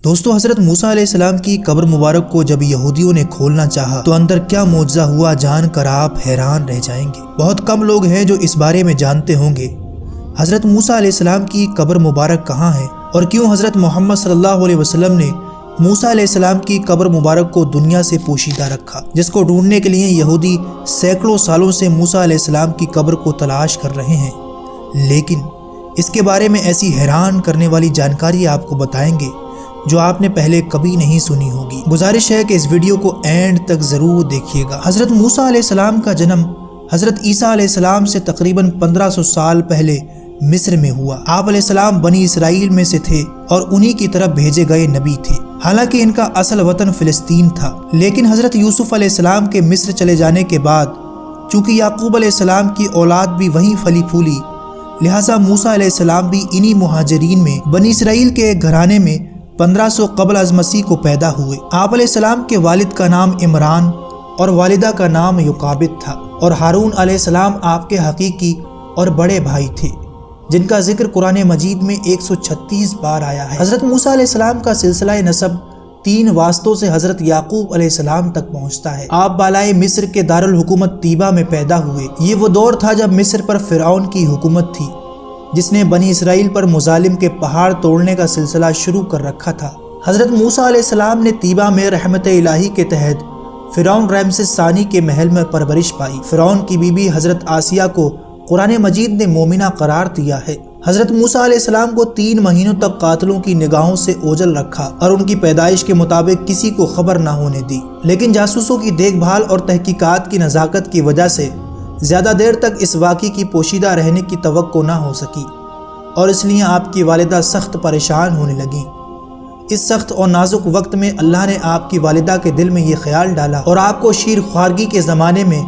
دوستو، حضرت موسیٰ علیہ السلام کی قبر مبارک کو جب یہودیوں نے کھولنا چاہا تو اندر کیا معجزہ ہوا جان کر آپ حیران رہ جائیں گے۔ بہت کم لوگ ہیں جو اس بارے میں جانتے ہوں گے حضرت موسیٰ علیہ السلام کی قبر مبارک کہاں ہے اور کیوں حضرت محمد صلی اللہ علیہ وسلم نے موسیٰ علیہ السلام کی قبر مبارک کو دنیا سے پوشیدہ رکھا، جس کو ڈھونڈنے کے لیے یہودی سینکڑوں سالوں سے موسیٰ علیہ السلام کی قبر کو تلاش کر رہے ہیں۔ لیکن اس کے بارے میں ایسی حیران کرنے والی جانکاری آپ کو بتائیں گے جو آپ نے پہلے کبھی نہیں سنی ہوگی۔ گزارش ہے کہ اس ویڈیو کو اینڈ تک ضرور دیکھیے گا۔ حضرت موسیٰ علیہ السلام کا جنم حضرت عیسیٰ علیہ السلام سے تقریباً 1500 سال پہلے مصر میں ہوا۔ آپ علیہ السلام بنی اسرائیل میں سے تھے اور انہی کی طرف بھیجے گئے نبی تھے۔ حالانکہ ان کا اصل وطن فلسطین تھا، لیکن حضرت یوسف علیہ السلام کے مصر چلے جانے کے بعد چونکہ یعقوب علیہ السلام کی اولاد بھی وہیں پھلی پھولی، لہٰذا موسیٰ علیہ السلام بھی انہی مہاجرین میں بنی اسرائیل کے ایک گھرانے میں 1500 قبل از مسیح کو پیدا ہوئے۔ آپ علیہ السلام کے والد کا نام عمران اور والدہ کا نام یوکابد تھا، اور ہارون علیہ السلام آپ کے حقیقی اور بڑے بھائی تھے، جن کا ذکر قرآن مجید میں 136 بار آیا ہے۔ حضرت موسیٰ علیہ السلام کا سلسلہ نسب 3 واسطوں سے حضرت یعقوب علیہ السلام تک پہنچتا ہے۔ آپ بالائے مصر کے دارالحکومت طیبہ میں پیدا ہوئے۔ یہ وہ دور تھا جب مصر پر فرعون کی حکومت تھی، جس نے بنی اسرائیل پر مظالم کے پہاڑ توڑنے کا سلسلہ شروع کر رکھا تھا۔ حضرت موسیٰ علیہ السلام نے طیبہ میں رحمت الہی کے تحت فرعون رامسس ثانی کے محل میں پرورش پائی۔ فرعون کی بیوی حضرت آسیہ کو قرآن مجید نے مومنہ قرار دیا ہے۔ حضرت موسیٰ علیہ السلام کو 3 مہینوں تک قاتلوں کی نگاہوں سے اوجھل رکھا اور ان کی پیدائش کے مطابق کسی کو خبر نہ ہونے دی، لیکن جاسوسوں کی دیکھ بھال اور تحقیقات کی نزاکت کی وجہ سے زیادہ دیر تک اس واقعے کی پوشیدہ رہنے کی توقع نہ ہو سکی، اور اس لیے آپ کی والدہ سخت پریشان ہونے لگیں۔ اس سخت اور نازک وقت میں اللہ نے آپ کی والدہ کے دل میں یہ خیال ڈالا اور آپ کو شیر خوارگی کے زمانے میں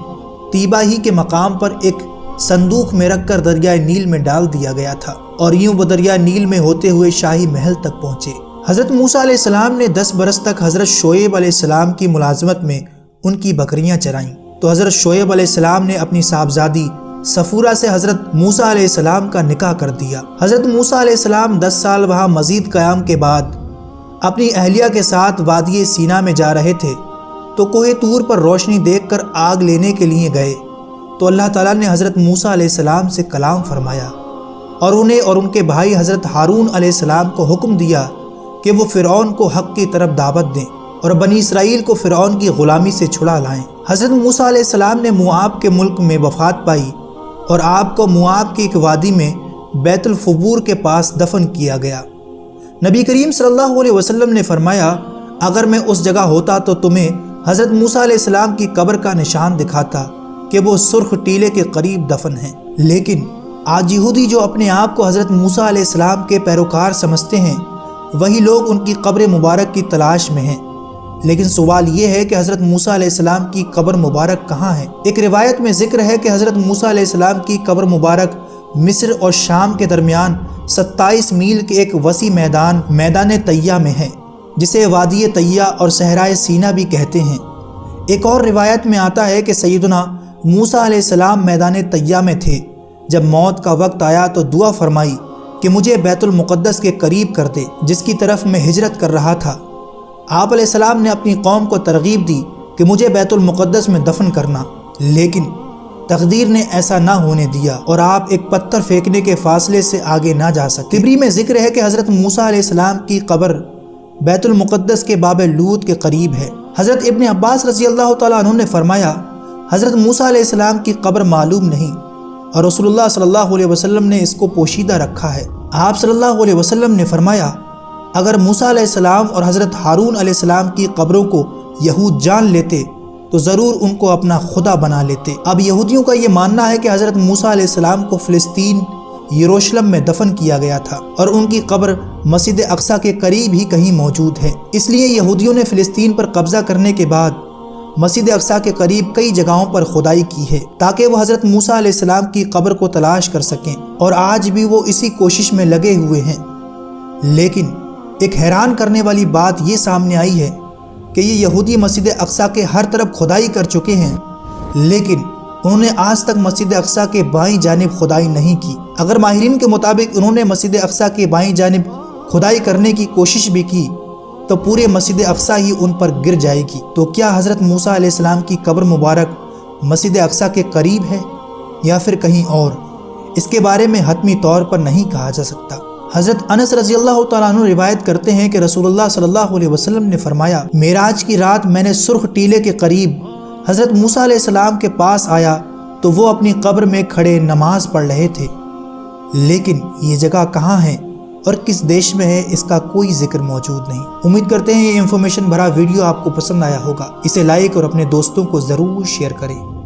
طیبہ ہی کے مقام پر ایک صندوق میں رکھ کر دریائے نیل میں ڈال دیا گیا تھا، اور یوں وہ دریائے نیل میں ہوتے ہوئے شاہی محل تک پہنچے۔ حضرت موسیٰ علیہ السلام نے 10 برس تک حضرت شعیب علیہ السلام کی ملازمت میں ان کی بکریاں چرائیں، تو حضرت شعیب علیہ السلام نے اپنی صاحبزادی صفورہ سے حضرت موسیٰ علیہ السلام کا نکاح کر دیا۔ حضرت موسیٰ علیہ السلام 10 سال وہاں مزید قیام کے بعد اپنی اہلیہ کے ساتھ وادی سینا میں جا رہے تھے، تو کوہ طور پر روشنی دیکھ کر آگ لینے کے لیے گئے، تو اللہ تعالیٰ نے حضرت موسیٰ علیہ السلام سے کلام فرمایا اور انہیں اور ان کے بھائی حضرت ہارون علیہ السلام کو حکم دیا کہ وہ فرعون کو حق کی طرف دعوت دیں اور بنی اسرائیل کو فرعون کی غلامی سے چھڑا لائیں۔ حضرت موسیٰ علیہ السلام نے موآب کے ملک میں وفات پائی اور آپ کو موآب کی ایک وادی میں بیت الفبور کے پاس دفن کیا گیا۔ نبی کریم صلی اللہ علیہ وسلم نے فرمایا، اگر میں اس جگہ ہوتا تو تمہیں حضرت موسیٰ علیہ السلام کی قبر کا نشان دکھاتا کہ وہ سرخ ٹیلے کے قریب دفن ہیں۔ لیکن آج یہودی جو اپنے آپ کو حضرت موسیٰ علیہ السلام کے پیروکار سمجھتے ہیں، وہی لوگ ان کی قبر مبارک کی تلاش میں ہیں۔ لیکن سوال یہ ہے کہ حضرت موسیٰ علیہ السلام کی قبر مبارک کہاں ہے؟ ایک روایت میں ذکر ہے کہ حضرت موسیٰ علیہ السلام کی قبر مبارک مصر اور شام کے درمیان 27 میل کے ایک وسیع میدان طیہ میں ہے، جسے وادی طیہ اور صحرائے سینا بھی کہتے ہیں۔ ایک اور روایت میں آتا ہے کہ سیدنا موسیٰ علیہ السلام میدان طیہ میں تھے، جب موت کا وقت آیا تو دعا فرمائی کہ مجھے بیت المقدس کے قریب کر دے، جس کی طرف میں ہجرت کر رہا تھا۔ آپ علیہ السلام نے اپنی قوم کو ترغیب دی کہ مجھے بیت المقدس میں دفن کرنا، لیکن تقدیر نے ایسا نہ ہونے دیا اور آپ ایک پتھر پھینکنے کے فاصلے سے آگے نہ جا سکے۔ طبری میں ذکر ہے کہ حضرت موسیٰ علیہ السلام کی قبر بیت المقدس کے باب لوط کے قریب ہے۔ حضرت ابن عباس رضی اللہ تعالیٰ عنہ نے فرمایا، حضرت موسیٰ علیہ السلام کی قبر معلوم نہیں، اور رسول اللہ صلی اللہ علیہ وسلم نے اس کو پوشیدہ رکھا ہے۔ آپ صلی اللہ علیہ وسلم نے فرمایا، اگر موسیٰ علیہ السلام اور حضرت ہارون علیہ السلام کی قبروں کو یہود جان لیتے تو ضرور ان کو اپنا خدا بنا لیتے۔ اب یہودیوں کا یہ ماننا ہے کہ حضرت موسیٰ علیہ السلام کو فلسطین یروشلم میں دفن کیا گیا تھا اور ان کی قبر مسجد اقصیٰ کے قریب ہی کہیں موجود ہے۔ اس لیے یہودیوں نے فلسطین پر قبضہ کرنے کے بعد مسجد اقصیٰ کے قریب کئی جگہوں پر کھدائی کی ہے تاکہ وہ حضرت موسیٰ علیہ السلام کی قبر کو تلاش کر سکیں، اور آج بھی وہ اسی کوشش میں لگے ہوئے ہیں۔ لیکن ایک حیران کرنے والی بات یہ سامنے آئی ہے کہ یہ یہودی مسجد اقصیٰ کے ہر طرف کھدائی کر چکے ہیں، لیکن انہوں نے آج تک مسجد اقصیٰ کے بائیں جانب کھدائی نہیں کی۔ اگر ماہرین کے مطابق انہوں نے مسجد اقصیٰ کے بائیں جانب کھدائی کرنے کی کوشش بھی کی تو پورے مسجد اقصی ہی ان پر گر جائے گی۔ تو کیا حضرت موسیٰ علیہ السلام کی قبر مبارک مسجد اقصی کے قریب ہے یا پھر کہیں اور؟ اس کے بارے میں حتمی طور پر نہیں کہا جا سکتا۔ حضرت انس رضی اللہ تعالیٰ عنہ روایت کرتے ہیں کہ رسول اللہ صلی اللہ علیہ وسلم نے فرمایا، معراج کی رات میں نے سرخ ٹیلے کے قریب حضرت موسیٰ علیہ السلام کے پاس آیا تو وہ اپنی قبر میں کھڑے نماز پڑھ رہے تھے، لیکن یہ جگہ کہاں ہے اور کس دیش میں ہے اس کا کوئی ذکر موجود نہیں۔ امید کرتے ہیں یہ انفارمیشن بھرا ویڈیو آپ کو پسند آیا ہوگا۔ اسے لائک اور اپنے دوستوں کو ضرور شیئر کریں۔